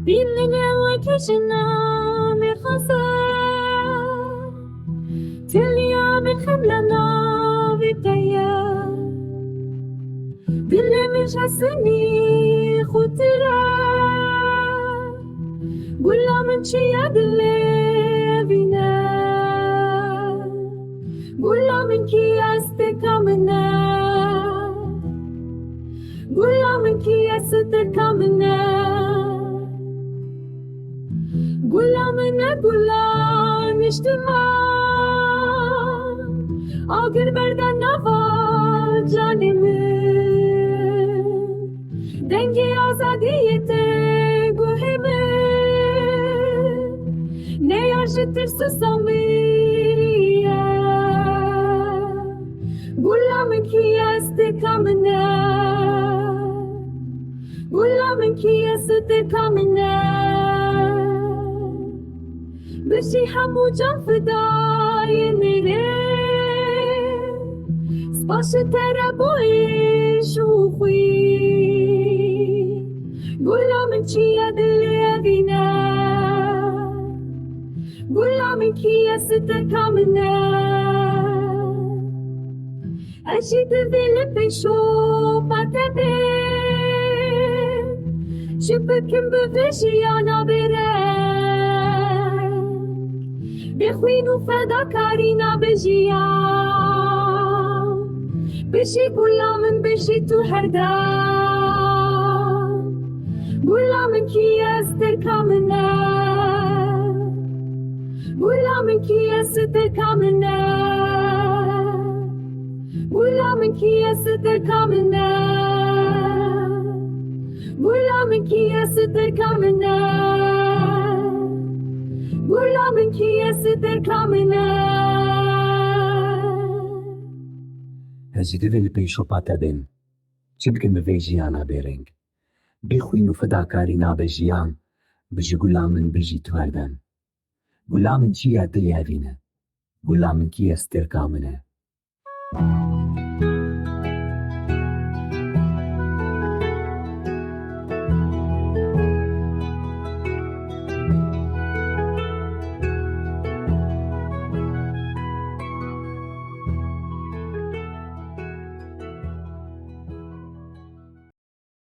بيننا وكشنا مخسا تليا من خبلنا بتايا بالله مش حسني خطرة قولا من شيا بالله بينا قولا من كي استكامنا قولا من كي استكامنا قولا منا قولا نجتمع آگر بردن نوا جانمه دنگ آزادیت گوهمه نیاجتر سسامیه قولا من کی استکامنه قولا من کی استکامنه بشي همو جان فدای میره سپاس ترابوی شوخی قولا من چیه دلی بینه قولا من کیه ستکامنه اشید دل پیشو پاتبه شبکم بفشیانا بره بخوین و فداکاری نبجیام بشی غلامن بشی تو هر دم غلامن کی استکامنه غلامن کی استکامنه غلامن کی استکامنه غلامن کی استکامنه غلامن کی استکامنه هزیده دل پیشو پاتا دن چی بکن بویجیانا بیرنگ بخوین و فداکاری نابجیان بجی غلامن بجی تو هردن غلامن چی دلی هدینه غلامن کی استکامنه